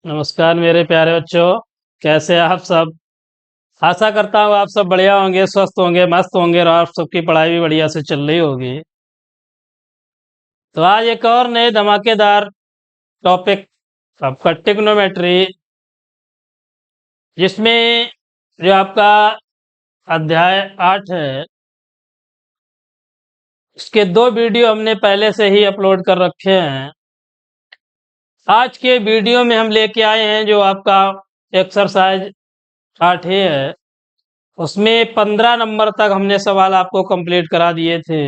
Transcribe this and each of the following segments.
नमस्कार मेरे प्यारे बच्चों। कैसे हैं आप सब? आशा करता हूँ आप सब बढ़िया होंगे, स्वस्थ होंगे, मस्त होंगे और आप सबकी पढ़ाई भी बढ़िया से चल रही होगी। तो आज एक और नए धमाकेदार टॉपिक, आपका ट्रिग्नोमेट्री, जिसमें जो आपका अध्याय 8 है, इसके 2 वीडियो हमने पहले से ही अपलोड कर रखे हैं। आज के वीडियो में हम लेके आए हैं जो आपका एक्सरसाइज 8 ही है। उसमें 15 नंबर तक हमने सवाल आपको कंप्लीट करा दिए थे।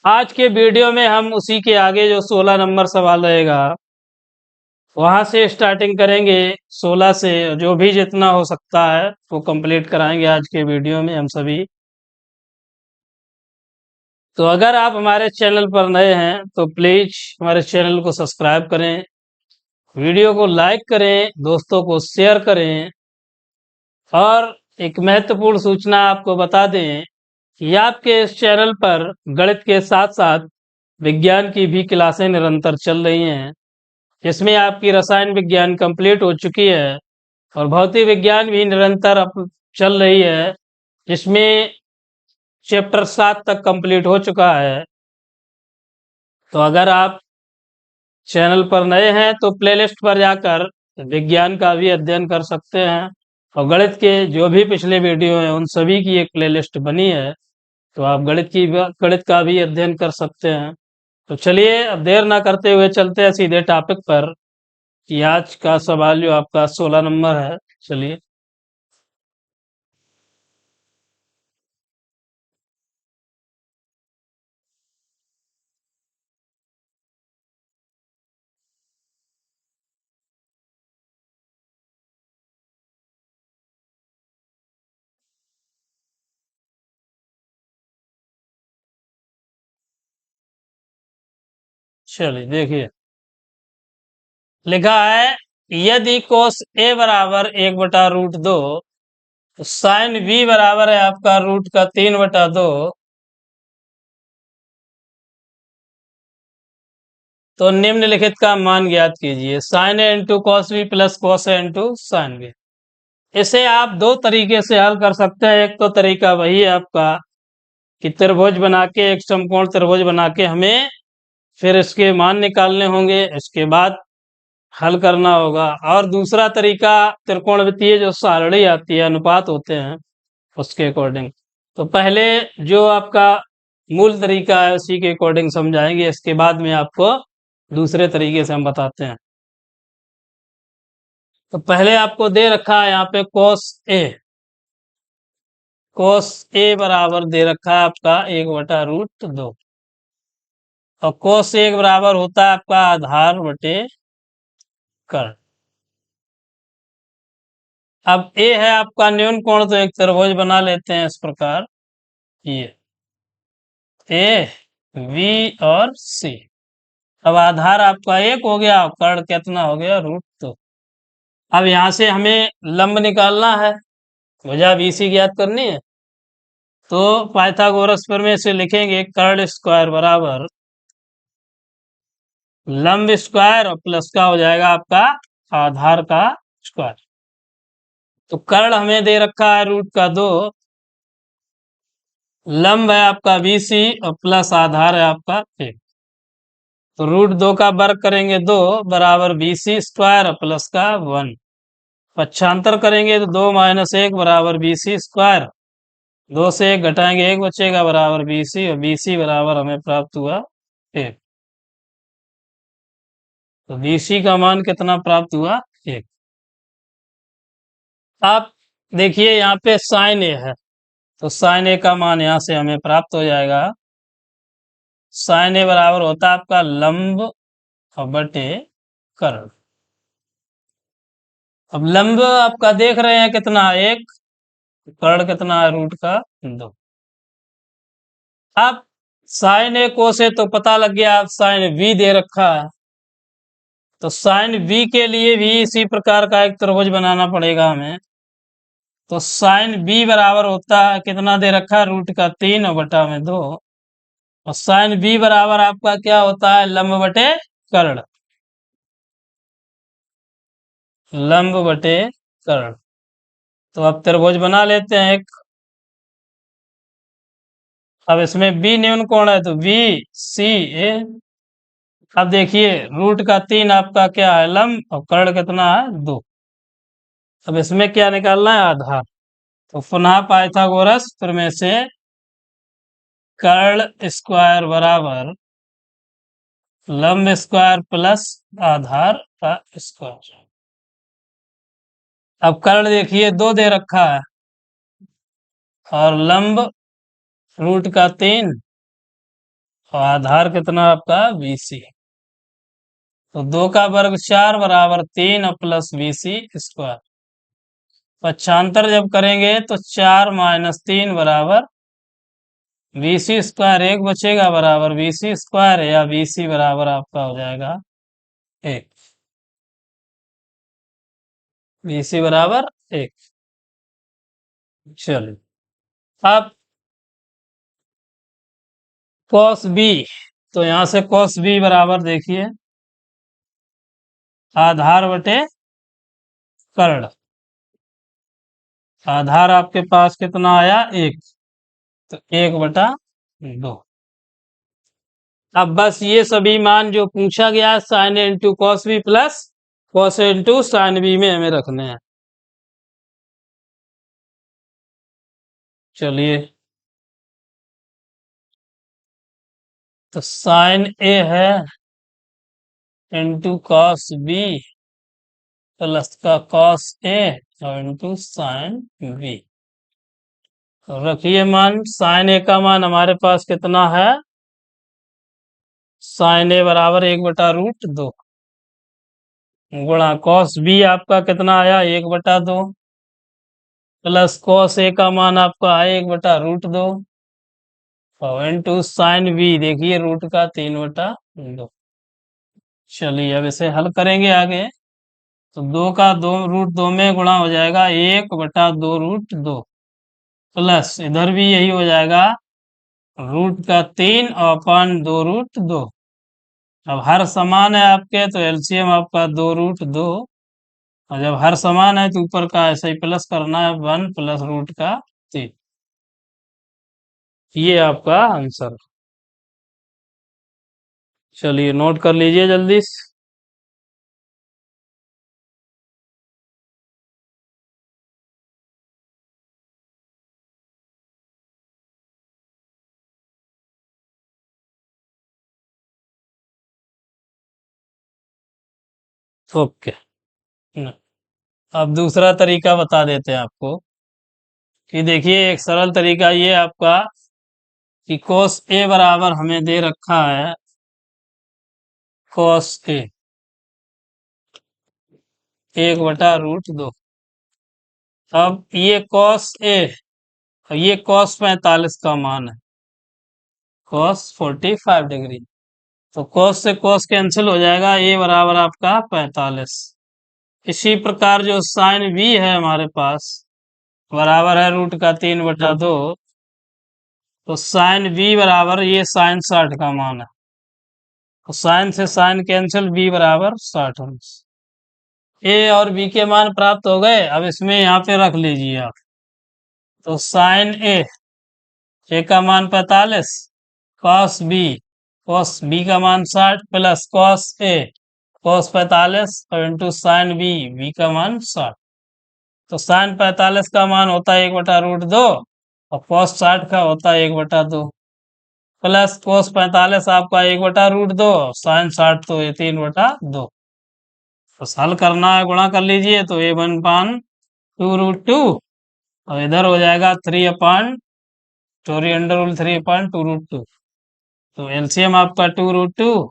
आज के वीडियो में हम उसी के आगे जो 16 नंबर सवाल रहेगा वहां से स्टार्टिंग करेंगे। 16 से जो भी जितना हो सकता है वो कंप्लीट कराएंगे आज के वीडियो में हम सभी। तो अगर आप हमारे चैनल पर नए हैं तो प्लीज हमारे चैनल को सब्सक्राइब करें, वीडियो को लाइक करें, दोस्तों को शेयर करें। और एक महत्वपूर्ण सूचना आपको बता दें कि आपके इस चैनल पर गणित के साथ साथ विज्ञान की भी क्लासें निरंतर चल रही हैं, जिसमें आपकी रसायन विज्ञान कंप्लीट हो चुकी है और भौतिक विज्ञान भी निरंतर अब चल रही है, जिसमें चैप्टर 7 तक कंप्लीट हो चुका है। तो अगर आप चैनल पर नए हैं तो प्लेलिस्ट पर जाकर विज्ञान का भी अध्ययन कर सकते हैं और गणित के जो भी पिछले वीडियो हैं उन सभी की एक प्लेलिस्ट बनी है, तो आप गणित का भी अध्ययन कर सकते हैं। तो चलिए अब देर ना करते हुए चलते हैं सीधे टॉपिक पर कि आज का सवाल जो आपका 16 नंबर है। चलिए चलिए देखिए, लिखा है यदि कोस ए बराबर 1/√2 तो साइन बी बराबर है आपका रूट का 3/2। तो निम्नलिखित का मान ज्ञात कीजिए। Sine A into cos B plus cos A into sine B. इसे आप 2 तरीके से हल कर सकते हैं। एक तो तरीका वही है आपका कि त्रिभुज बना के, एक समकोण त्रिभुज बना के हमें फिर इसके मान निकालने होंगे, इसके बाद हल करना होगा। और दूसरा तरीका त्रिकोणमितीय जो सारणी आती है, अनुपात होते हैं, उसके अकॉर्डिंग। तो पहले जो आपका मूल तरीका है उसी के अकॉर्डिंग समझाएंगे, इसके बाद में आपको दूसरे तरीके से हम बताते हैं। तो पहले आपको दे रखा है यहाँ पे कोस ए बराबर दे रखा है आपका 1/√2 और कोस 1 बराबर होता है आपका आधार बटे कर्ण। अब ए है आपका न्यून कोण, तो एक त्रिभुज बना लेते हैं इस प्रकार, ये ए बी और सी। अब आधार आपका 1 हो गया और कर्ण कितना हो गया, √2। अब यहां से हमें लंब निकालना है, भुजा बीसी ज्ञात करनी है। तो पाइथागोरस प्रमेय से लिखेंगे कर्ण स्क्वायर बराबर लंब स्क्वायर और प्लस का हो जाएगा आपका आधार का स्क्वायर। तो कर्ण हमें दे रखा है √2, लंब है आपका BC और प्लस आधार है आपका 1। तो √2 का वर्ग करेंगे 2 बराबर BC स्क्वायर और प्लस का 1। पक्षांतर करेंगे तो 2 - 1 बराबर BC स्क्वायर। 2 से 1 घटाएंगे 1 बचेगा बराबर BC और BC बराबर हमें प्राप्त हुआ 1। तो BC का मान कितना प्राप्त हुआ, 1। आप देखिए यहाँ पे साइन ए है, तो साइन ए का मान यहाँ से हमें प्राप्त हो जाएगा। साइन ए बराबर होता है आपका लंब और बटे कर्ण। अब लंब आपका देख रहे हैं कितना, 1, कर्ण कितना है, रूट का 2। अब साइन ए को से तो पता लग गया, आप साइन बी दे रखा है, तो साइन बी के लिए भी इसी प्रकार का एक त्रिभुज बनाना पड़ेगा हमें। तो साइन बी बराबर होता है कितना दे रखा है, रूट का 3/2। और साइन बी बराबर आपका क्या होता है, लंब बटे कर्ण। लंब बटे कर्ण। तो अब त्रिभुज बना लेते हैं एक। अब इसमें बी न्यून कोण है तो बी सी ए। अब देखिए रूट का 3 आपका क्या है लंब और कर्ण कितना है 2। अब इसमें क्या निकालना है आधार। तो पुनः पाइथागोरस प्रमेय से कर्ण स्क्वायर बराबर लंब स्क्वायर प्लस आधार का स्क्वायर। अब कर्ण देखिए 2 दे रखा है और लंब रूट का 3 और आधार कितना आपका 20। तो 2 का वर्ग 4 बराबर 3 और प्लस 20 स्क्वायर। पक्षांतर जब करेंगे तो 4 माइनस 3 बराबर 20 स्क्वायर। एक बचेगा बराबर 20 स्क्वायर या 20 बराबर आपका हो जाएगा 1। 20 बराबर 1। चलिए अब cos b। तो यहां से cos b बराबर देखिए आधार बटे कर्ण। आधार आपके पास कितना आया 1। तो 1/2। अब बस ये सभी मान जो पूछा गया sine A into cos B plus cos A into sine B में हमें रखने हैं। चलिए तो साइन ए है इंटू कॉस बी प्लस का कॉस ए और इंटू साइन बी। रखिए मान साइन ए का मान हमारे पास कितना है साइन ए बराबर 1/√2 गुणा कॉस बी आपका कितना आया 1/2 प्लस कॉस ए का मान आपका है 1/√2 और इंटू साइन बी देखिए रूट का 3/2। चलिए अब इसे हल करेंगे आगे। तो 2 का 2√2 में गुणा हो जाएगा 1/2√2 प्लस इधर भी यही हो जाएगा रूट का 3 और अपन 2√2। अब हर समान है आपके तो एलसीएम आपका 2√2 और जब हर समान है तो ऊपर का ऐसे ही प्लस करना है 1 प्लस रूट का 3। ये आपका आंसर। चलिए नोट कर लीजिए जल्दी से। ओके। अब दूसरा तरीका बता देते हैं आपको कि देखिए एक सरल तरीका ये आपका कि cos ए बराबर हमें दे रखा है cos ए 1/√2। अब ये cos ए और ये cos 45 का मान है cos 45 डिग्री। तो cos से cos कैंसिल हो जाएगा ए बराबर आपका 45। इसी प्रकार जो साइन बी है हमारे पास बराबर है रूट का 3/2। तो साइन बी बराबर ये साइन 60 का मान है तो साइन से साइन कैंसिल बी बराबर 60 अंश। ए और बी के मान प्राप्त हो गए। अब इसमें यहाँ पे रख लीजिए आप। तो साइन ए का मान 45 कॉस बी का मान 60 प्लस कॉस ए कॉस 45 और इंटू साइन बी का मान 60। तो साइन 45 का मान होता है 1/√2 और कॉस 60 का होता है 1/2 प्लस कोस 45 आपका 1/√2 साइन 60 तो ये 3/2। तो हल करना है गुणा कर लीजिए तो a1/2√2 और इधर हो जाएगा 3 अंडर रूल 3/2√2। तो एलसीएम आपका 2√2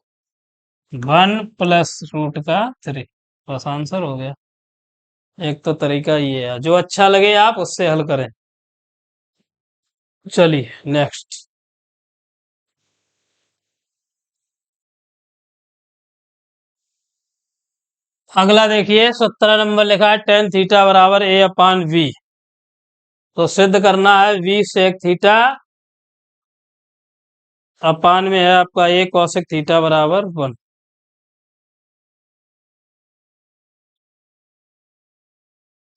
1 प्लस रूट का 3। बस आंसर हो गया। एक तो तरीका ये है जो अच्छा लगे आप उससे हल करें। चलिए नेक्स्ट। अगला देखिए 17 नंबर लिखा है टेन थीटा बराबर a/v। तो सिद्ध करना है v सेक थीटा अपान में है आपका a कोसेक थीटा बराबर 1।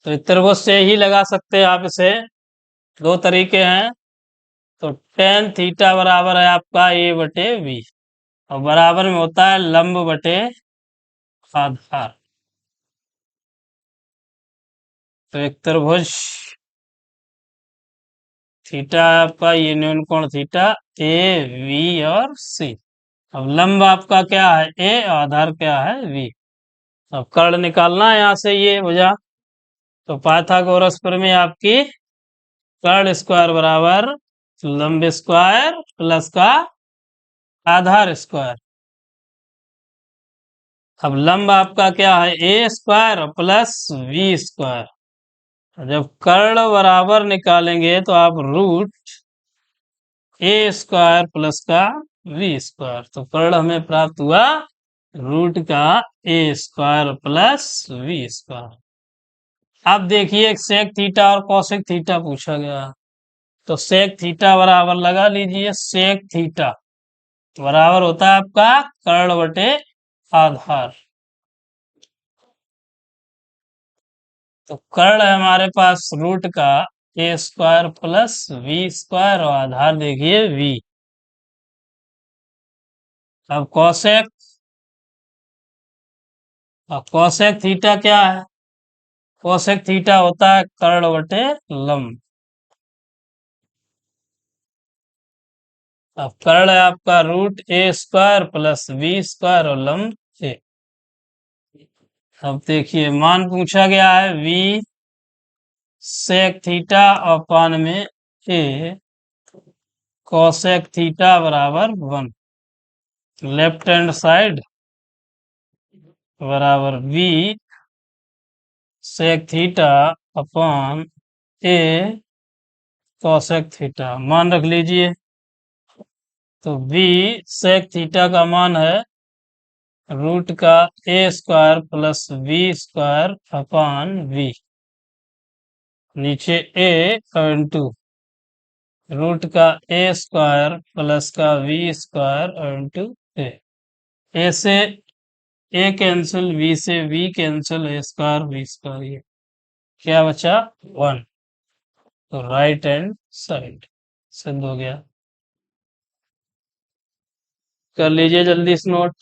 तो त्रिभुज से ही लगा सकते हैं आप इसे। दो तरीके हैं। तो टेन थीटा बराबर है आपका ए बटे बी, और बराबर में होता है लंब बटे आधार। तो एक त्रिभुज थीटा आपका यूनियन कोण थीटा ए बी और सी। अब लंब आपका क्या है ए, आधार क्या है बी। अब कर्ण निकालना है यहाँ से ये भुजा। तो पाइथागोरस प्रमेय आपकी कर्ण स्क्वायर बराबर लंब स्क्वायर प्लस का आधार स्क्वायर। अब लंब आपका क्या है ए स्क्वायर प्लस वी स्क्वायर। जब कर्ण बराबर निकालेंगे तो आप रूट ए स्क्वायर प्लस का वी स्क्वायर। तो कर्ण हमें प्राप्त हुआ रूट का A square plus we square. अब देखिए एक सेक थीटा और कौशिक थीटा पूछा गया। तो सेक थीटा बराबर लगा लीजिए, सेक थीटा बराबर होता है आपका कर्ण बटे आधार। तो कर्ण है हमारे पास रूट का A square plus we square, और आधार देखिए वी। अब कौशेक थीटा क्या है? कौशेक थीटा होता है कर्ण बटे लंब। अब कर्ण है आपका root a square plus we square और लंब ए। अब देखिए मान पूछा गया है वी सेक थीटा अपान में ए कौशेक थीटा बराबर 1। लेफ्ट हैंड साइड बराबर b sec theta upon a cosec theta मान रख लीजिए। तो v सेक थीटा का मान है रूट का A square plus we square upon V, नीचे ए इंटू रूट का ए स्क्वायर प्लस का V square into A. A से ए कैंसिल, वी से V cancel, A square V square, ये क्या बचा 1। तो राइट हैंड साइड सिद्ध हो गया। कर लीजिए जल्दी इस नोट।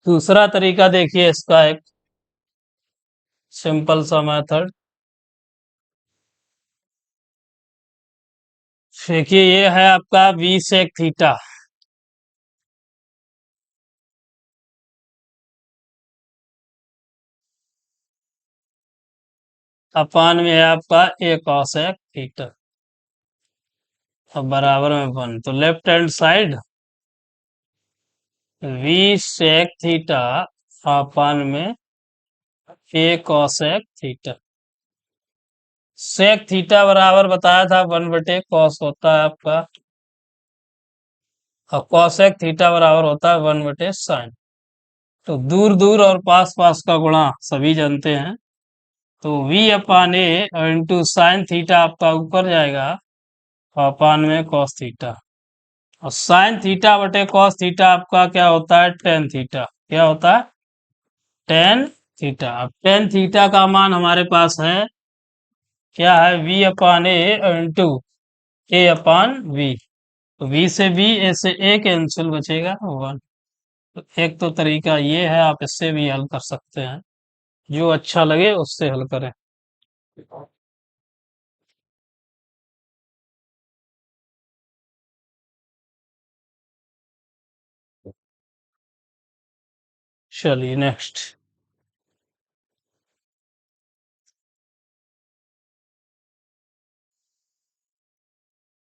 दूसरा तरीका देखिए इसका, एक सिंपल सा मेथड। देखिए ये है आपका वी सेक थीटा अपान में है आपका ए कॉसेक थीटा, अब बराबर में 1। तो left hand side b sec theta upon में a cosec theta. Sec theta बराबर बताया था 1 बटे कॉस होता है आपका, और कॉसेक थीटा बराबर होता है 1 बटे साइन। तो दूर दूर और पास पास का गुणा सभी जानते हैं। तो v upon a into sine theta आपका ऊपर जाएगा अपान में कॉस थीटा, और साइन थीटा बटे कॉस थीटा आपका क्या होता है टेन थीटा। क्या होता है टेन थीटा। अब टेन थीटा का मान हमारे पास है क्या है v upon a into a upon b. तो v से v, ए से ए कैंसिल, बचेगा 1। तो एक तो तरीका ये है, आप इससे भी हल कर सकते हैं, जो अच्छा लगे उससे हल करें। चलिए नेक्स्ट।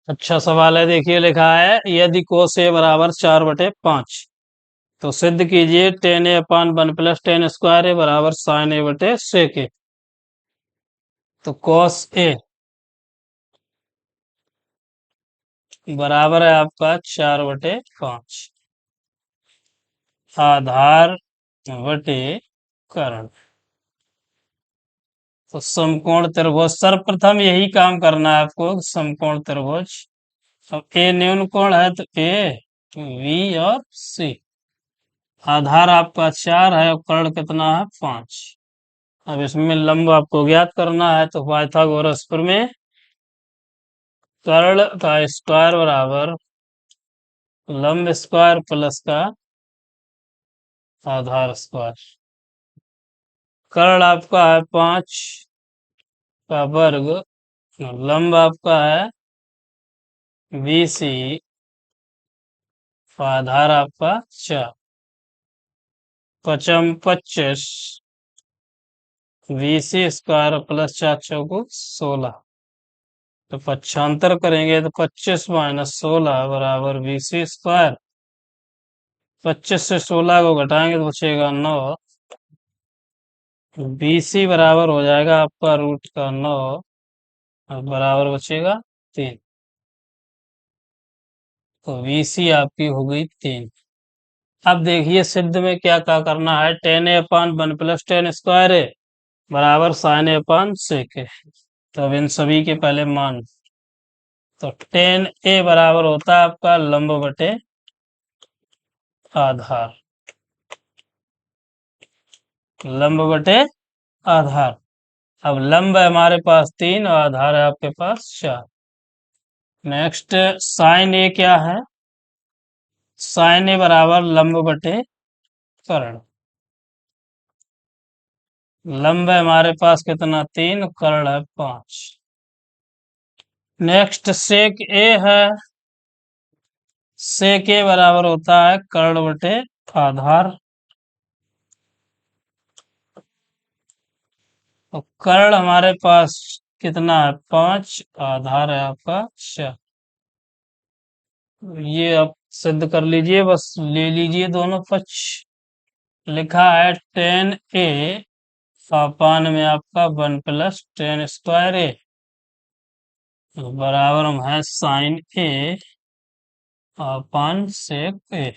अच्छा सवाल है, देखिए लिखा है यदि कोस ए बराबर 4/5, तो सिद्ध कीजिए टेन ए अपान 1 प्लस टेन स्क्वायर ए बराबर साइन ए बटे सेक ए। तो कॉस ए बराबर है आपका 4/5 आधार बटे कर्ण। तो समकोण त्रिभुज सर्वप्रथम यही काम करना है आपको, समकोण त्रिभुज। अब ए न्यून कोण है तो ए बी और सी। आधार आपका 4 है और कर्ण कितना है 5। अब इसमें लंब आपको ज्ञात करना है, तो पाइथागोरस प्रमेय, कर्ण का स्क्वायर बराबर लंब स्क्वायर प्लस का आधार स्क्वायर। कर्ण आपका है 5 का वर्ग, लंब आपका है BC, आधार आपका 4, पचम 25, BC स्क्वायर प्लस 4 चौको 16। तो पक्षांतर करेंगे तो 25 माइनस 16 बराबर BC स्क्वायर। 25 से 16 को घटाएंगे तो बचेगा 9। BC बराबर हो जाएगा आपका रूट का 9 और बराबर बचेगा 3। तो BC आपकी हो गई 3। अब देखिए सिद्ध में क्या क्या करना है। टेन ए अपान 1 प्लस टेन स्क्वायर ए बराबर साइन ए अपान सेक ए। तो अब इन सभी के पहले मान, तो टेन ए बराबर होता है आपका लंब बटे आधार, लंब बटे आधार। अब लंब है हमारे पास 3 और आधार है आपके पास 4। नेक्स्ट साइन ए क्या है, साइन ए बराबर लंब बटे कर्ण। लंब है हमारे पास कितना 3, कर्ण है 5। नेक्स्ट सेक ए है, सेक ए बराबर होता है कर्ण बटे आधार। तो कर्ण हमारे पास कितना है 5, आधार है आपका 4। ये आप सिद्ध कर लीजिए, बस ले लीजिए दोनों पक्ष। लिखा है टेन ए अपान में आपका 1 प्लस टेन स्क्वायर ए बराबर हम है साइन ए अपान सेक ए।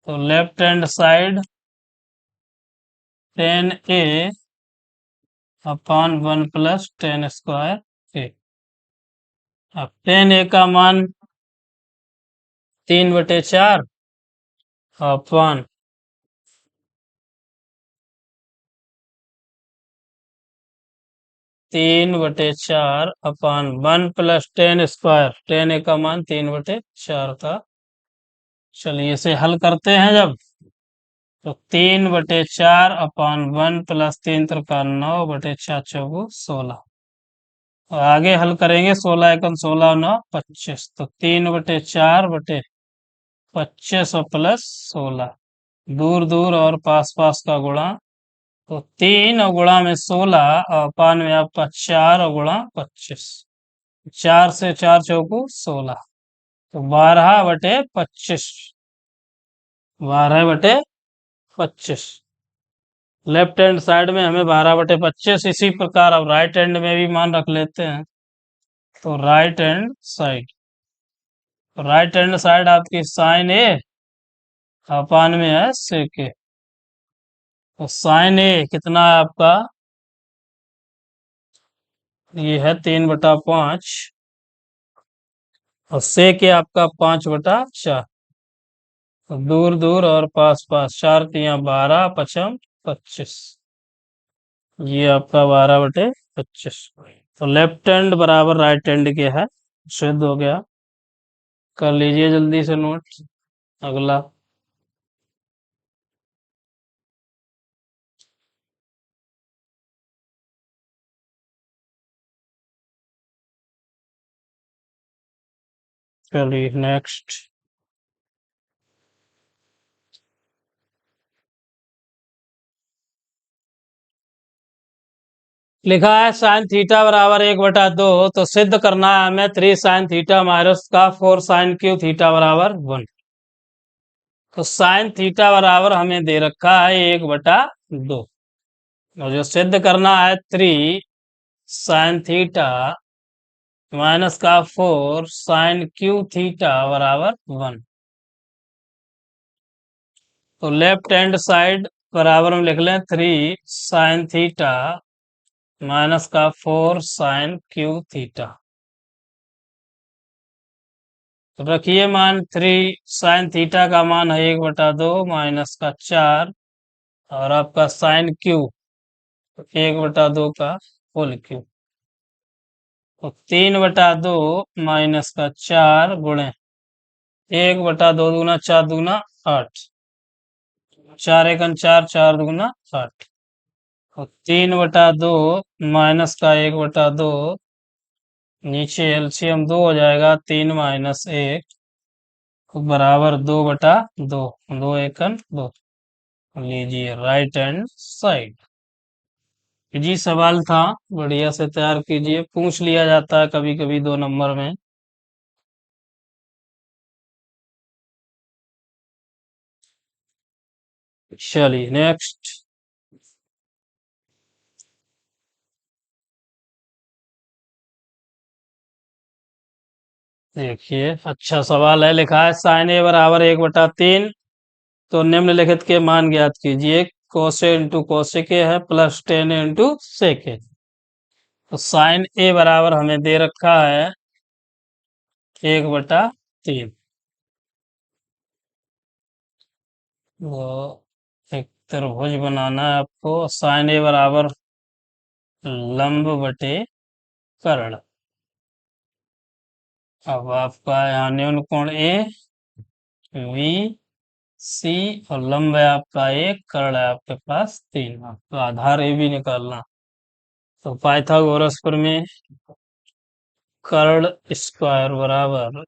तो लेफ्ट हैंड साइड टेन ए अपान 1 प्लस टेन स्क्वायर ए। अब टेन ए का मान 3/4 अपान 3/4 अपान 1 प्लस टेन स्क्वायर, टेन ए का मान 3/4 का। चलिए इसे हल करते हैं जब, तो 3/4 अपान 1 प्लस 3 त्रिका 9/4 चौको 16। और आगे हल करेंगे 16 एकम 16 9 25। तो 3/4/25 और प्लस 16, दूर दूर और पास पास का गुणा। तो 3 और गुणा में 16 और पान में आपका 4 और गुणा 25। 4 से 4 चौको 16, तो 12/25, 12/25। लेफ्ट हैंड साइड में हमें 12/25, इसी प्रकार अब राइट हैंड में भी मान रख लेते हैं। तो right hand side, right hand side आपकी साइन ए अपान में है सेक ए। तो साइन ए कितना है आपका, ये है 3/5 और सेक ए आपका 5/4। तो दूर दूर और पास पास 4 तिया 12 पचम 25, ये आपका 12/25। तो लेफ्ट हैंड बराबर राइट हैंड के है, सिद्ध हो गया। कर लीजिए जल्दी से नोट अगला। चलिए नेक्स्ट। लिखा है साइन थीटा बराबर 1/2, तो सिद्ध करना है हमें 3 साइन थीटा माइनस का 4 साइन क्यू थीटा बराबर 1। तो साइन थीटा बराबर हमें दे रखा है 1/2, और जो सिद्ध करना है 3 साइन थीटा माइनस का 4 साइन क्यू थीटा बराबर 1। तो लेफ्ट हैंड साइड बराबर हम लिख लें 3 साइन थीटा माइनस का 4 साइन क्यू थीटा। तो रखिए मान 3 साइन थीटा का मान है 1/2 माइनस का 4 और आपका साइन क्यू 1/2 का होल क्यू। तो 3/2 माइनस का 4 गुणे 1/2 दूना 4 दूना 8, 4 एकन 4, 4 दूना 8। तो 3/2 माइनस का 1/2, नीचे एलसीएम 2 हो जाएगा, 3 माइनस 1 बराबर 2/2, 2 एकन 2। लीजिए राइट हैंड साइड। जी सवाल था, बढ़िया से तैयार कीजिए, पूछ लिया जाता है कभी कभी 2 नंबर में। चलिए नेक्स्ट। देखिए अच्छा सवाल है, लिखा है साइन ए बराबर 1/3, तो निम्नलिखित के मान ज्ञात कीजिए। कोसे इंटू कोसेक ए है प्लस टेन इंटू सेक ए। तो साइन ए बराबर हमें दे रखा है 1/3। तो एक त्रिभुज बनाना है आपको। साइन ए बराबर लंब बटे कर्ण। अब आपका यहाँ न्यून कोण ए वी सी और लंब है आपका 1, कर्ण है आपके पास 3। आपको आधार ए भी निकालना। तो पाइथागोरस प्रमेय, कर्ण स्क्वायर बराबर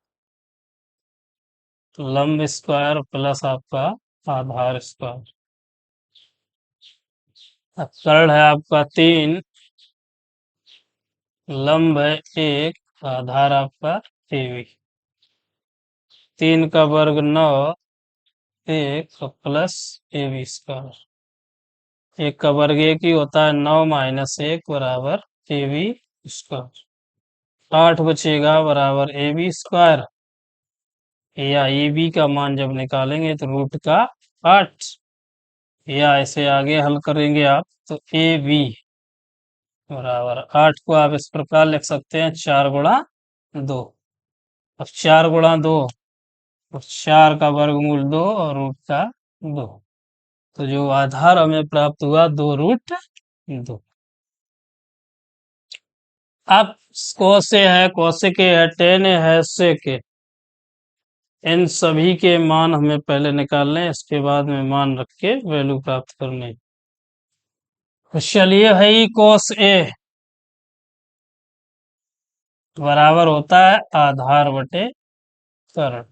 लंब स्क्वायर प्लस आपका आधार स्क्वायर। अब कर्ण है आपका 3, लंब है 1, आधार आपका टीवी। 3 का वर्ग 9, 1 प्लस ए बी स्क्वायर। 1 का वर्ग 1 ही होता है, 9 माइनस 1 बराबर ए बी स्क्वायर। 8 बचेगा बराबर ए बी स्क्वायर, या ए बी का मान जब निकालेंगे तो रूट का 8, या ऐसे आगे हल करेंगे आप तो ए बी बराबर 8 को आप इस प्रकार लिख सकते हैं 4 गुणा 2। अब 4 गुणा 2, तो 4 का वर्गमूल 2 और रूट का 2। तो जो आधार हमें प्राप्त हुआ 2√2। अब कोसे है, कोसेक है, टेन है, सेक है, इन सभी के मान हमें पहले निकालने, इसके बाद में मान रख के वैल्यू प्राप्त करने। तो चलिए भाई, कोस ए बराबर होता है आधार बटे कर्ण।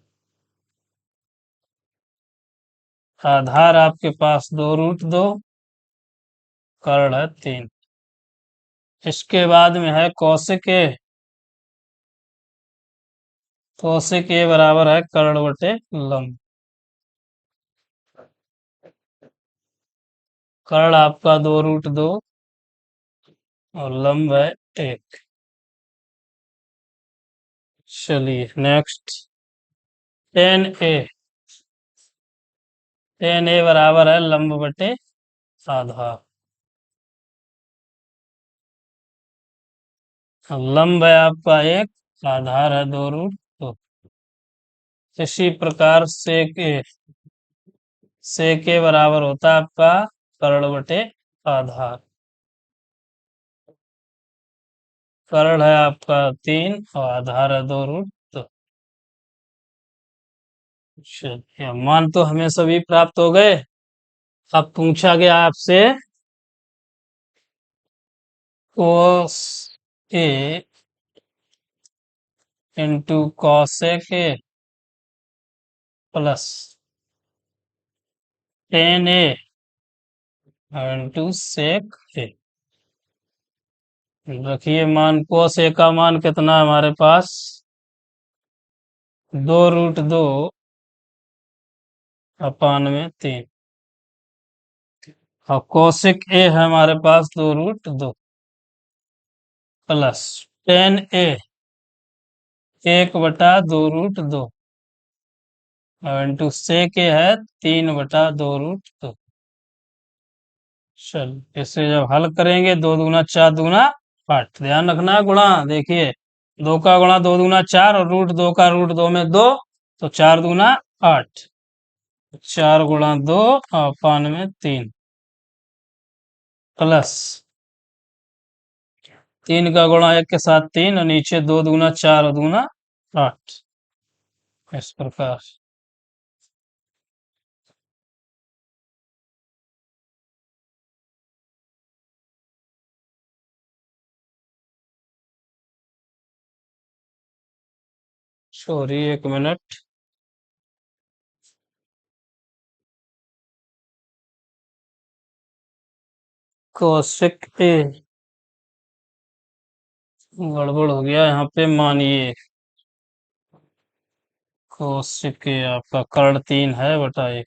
आधार आपके पास 2√2, कर्ण है 3। इसके बाद में है कौशिक ए। कौशिक ए बराबर है कर्ण बटे लंब। कर्ण आपका 2√2 और लंब है 1। चलिए नेक्स्ट। टेन ए। टेन ए बराबर है लंब बटे आधार। लंब है आपका 1, आधार है 2√2। इसी प्रकार से के बराबर होता है आपका कर्ण बटे आधार। कर्ण है आपका 3 और आधार है 2√2। चलिए मान तो हमें सभी प्राप्त हो गए। अब पूछा गया आपसे cos A into cosec A plus ten A into sec A. रखिए मान कोस ए का मान कितना है हमारे पास 2√2 अपान में 3, और कोसेक ए है हमारे पास 2√2 प्लस टेन ए 1/2√2 और इंटू सेक ए है 3/2√2। चल इसे जब हल करेंगे, 2 दूना 4 दूना 8, ध्यान रखना है गुणा। देखिए 2 का गुणा 2 दूना 4 और रूट 2 में 2, तो 4 दूना 8, 4 गुणा 2 अपान में 3 प्लस 3 का गुणा 1 के साथ 3 और नीचे 2 दूना 4 और दूना 8, इस प्रकार। Sorry 1 minute. कौशिक ए गड़बड़ हो गया यहाँ पे, मानिए कौशिक ए आपका कर्ण 3 है/1।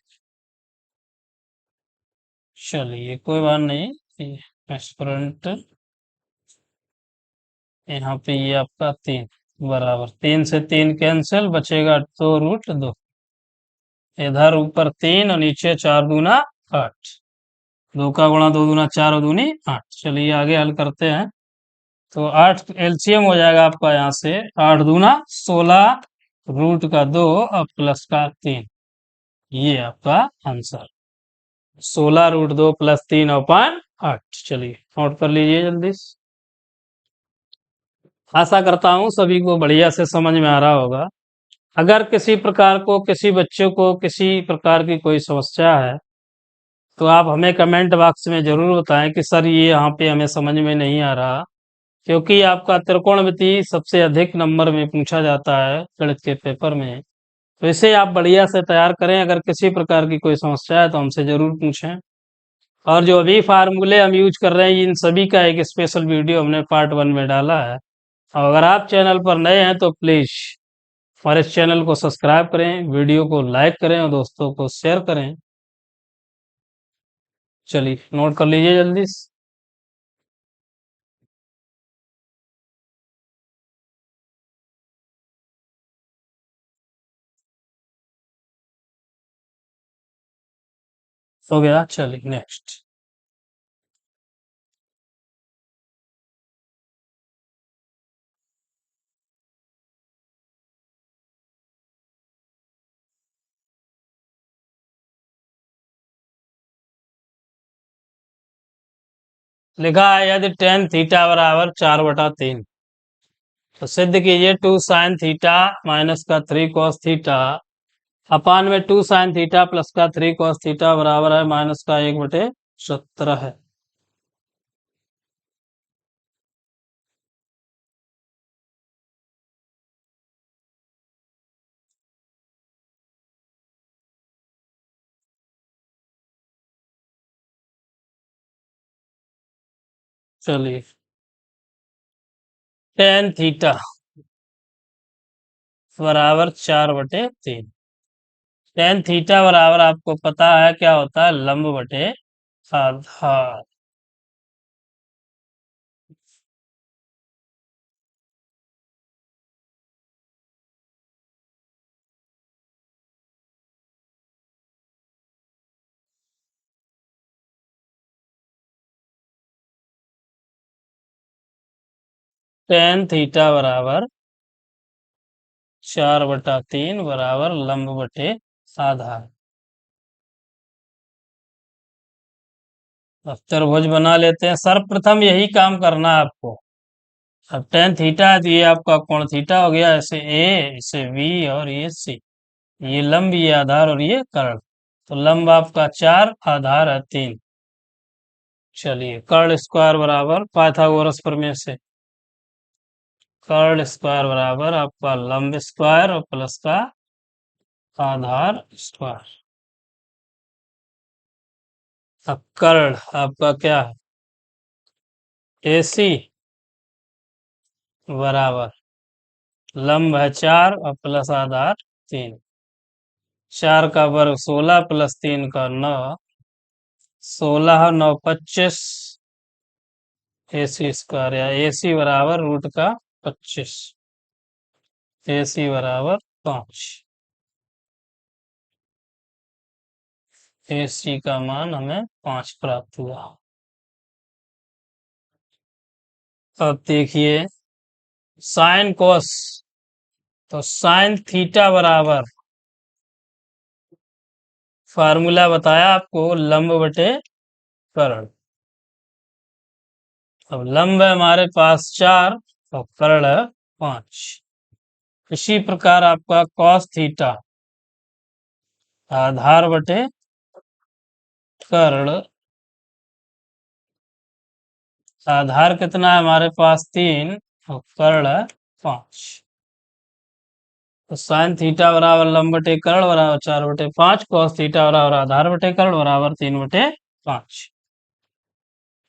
चलिए कोई बात नहीं, स्टूडेंट यहाँ पे ये आपका 3 बराबर 3 से 3 कैंसिल, बचेगा 2√2। इधर ऊपर 3 और नीचे 4 दूना 8, 2 का गुणा 2 दूना 4 और दूनी 8। चलिए आगे हल करते हैं। तो 8 एलसीएम हो जाएगा आपका यहाँ से, 8 दूना 16 √2 और +3। ये आपका आंसर 16√2 +3/8। चलिए नोट कर लीजिए जल्दी से। आशा करता हूँ सभी को बढ़िया से समझ में आ रहा होगा। अगर किसी प्रकार को, किसी बच्चे को किसी प्रकार की कोई समस्या है, तो आप हमें कमेंट बॉक्स में जरूर बताएं कि सर ये यहाँ पे हमें समझ में नहीं आ रहा। क्योंकि आपका त्रिकोणमिति सबसे अधिक नंबर में पूछा जाता है गणित के पेपर में, तो इसे आप बढ़िया से तैयार करें। अगर किसी प्रकार की कोई समस्या है तो हमसे जरूर पूछें। और जो अभी फार्मूले हम यूज कर रहे हैं, इन सभी का एक स्पेशल वीडियो हमने पार्ट 1 में डाला है। और अगर आप चैनल पर नए हैं तो प्लीज हमारे इस चैनल को सब्सक्राइब करें, वीडियो को लाइक करें और दोस्तों को शेयर करें। चलिए नोट कर लीजिए जल्दी से। हो गया, चलिए नेक्स्ट। लिखा है यदि tan थीटा बराबर 4/3, तो सिद्ध कीजिए 2 sin थीटा माइनस का 3 cos थीटा अपान में 2 sin थीटा प्लस का 3 cos थीटा बराबर है माइनस का 1/17 है। चलिए tan थीटा बराबर 4/3, tan थीटा बराबर आपको पता है क्या होता है, लंब बटे आधार। tan थीटा बराबर 4/3 बराबर लंब बटे आधार। अब त्रिभुज बना लेते हैं। सर्वप्रथम यही काम करना है आपको। अब tan थीटा है तो ये आपका कोण थीटा हो गया, ऐसे ए, इसे बी और ये सी। ये लंब, ये आधार और ये कर्ण। तो लंब आपका 4, आधार है 3। चलिए कर्ण स्क्वायर बराबर पाइथागोरस प्रमेय से, कर्ण स्क्वायर बराबर आपका लंब स्क्वायर और प्लस का आधार स्क्वायर। अब कर्ण आपका क्या है, AC बराबर लंब है 4 और प्लस आधार 3। 4 का वर्ग 16 प्लस 3 का 9, 16 9 25 AC स्क्वायर, या AC बराबर √25। AC बराबर 5। AC का मान हमें 5 प्राप्त हुआ। अब देखिए साइन कोस, तो साइन थीटा बराबर फार्मूला बताया आपको लंब बटे कर्ण। अब लंब है हमारे पास 4 और कर्ण है 5। इसी प्रकार आपका कॉस थीटा आधार बटे कर्ण, आधार कितना है हमारे पास 3 और कर्ण है 5। तो साइन थीटा बराबर लंब बटे कर्ण बराबर 4/5, कॉस थीटा बराबर आधार बटे कर्ण बराबर 3/5।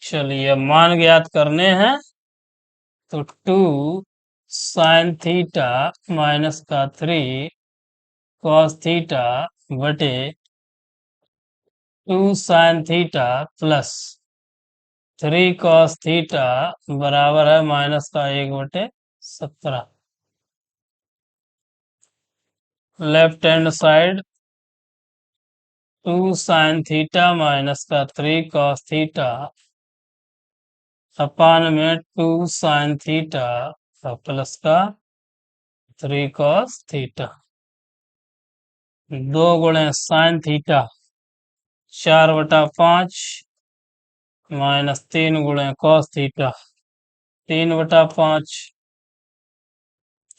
चलिए अब मान ज्ञात करने हैं, तो 2 साइन थीटा माइनस का 3 कॉस थीटा बटे 2 sine theta plus 3 cos theta बराबर है माइनस का 1/17। Left hand side 2 sine theta minus का 3 कॉस थीटा अपान में 2 साइन थीटा प्लस का 3 कॉस थीटा, 2 गुणे साइन थीटा 4/5 माइनस 3 गुणे कॉस थीटा 3/5,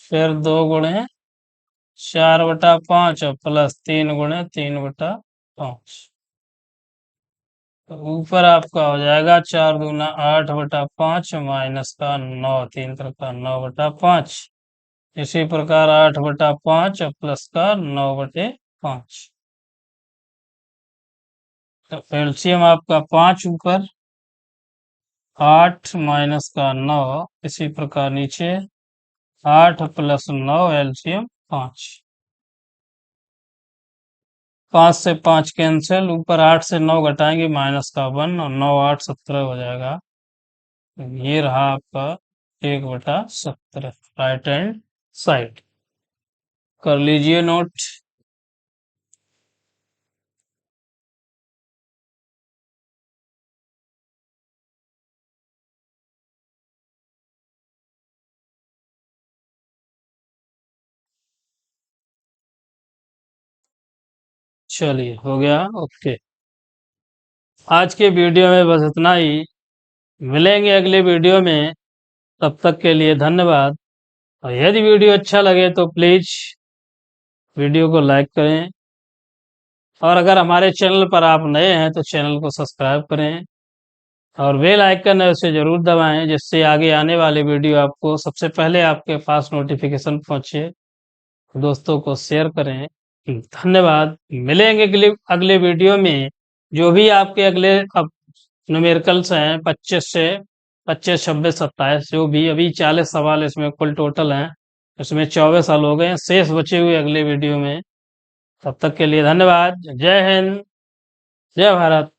फिर 2 गुणे 4/5 और प्लस 3 गुणे 3/5। तो ऊपर आपका हो जाएगा 4 दूना 8/5 माइनस का 9, 3 का 9/5। इसी प्रकार 8/5 और प्लस का 9/5। तो एलसीएम आपका 5 ऊपर, 8 माइनस का 9, इसी प्रकार नीचे 8 प्लस 9 एलसीएम 5। 5 से 5 कैंसिल, ऊपर 8 से 9 घटाएंगे माइनस का 1 और 9 8 17 हो जाएगा। ये रहा आपका 1/17 राइट हैंड साइड। कर लीजिए नोट। चलिए हो गया ओके। आज के वीडियो में बस इतना ही, मिलेंगे अगले वीडियो में, तब तक के लिए धन्यवाद। और यदि वीडियो अच्छा लगे तो प्लीज वीडियो को लाइक करें, और अगर हमारे चैनल पर आप नए हैं तो चैनल को सब्सक्राइब करें और बेल आइकन है उसे जरूर दबाएं, जिससे आगे आने वाले वीडियो आपको सबसे पहले आपके पास नोटिफिकेशन पहुंचे। दोस्तों को शेयर करें। धन्यवाद। मिलेंगे अगले अगले वीडियो में। जो भी आपके अगले न्यूमेरिकल्स हैं 25 से 25 26 27, जो भी अभी 40 सवाल इसमें कुल टोटल हैं, इसमें 24 साल हो गए, शेष बचे हुए अगले वीडियो में। तब तक के लिए धन्यवाद। जय हिंद, जय भारत।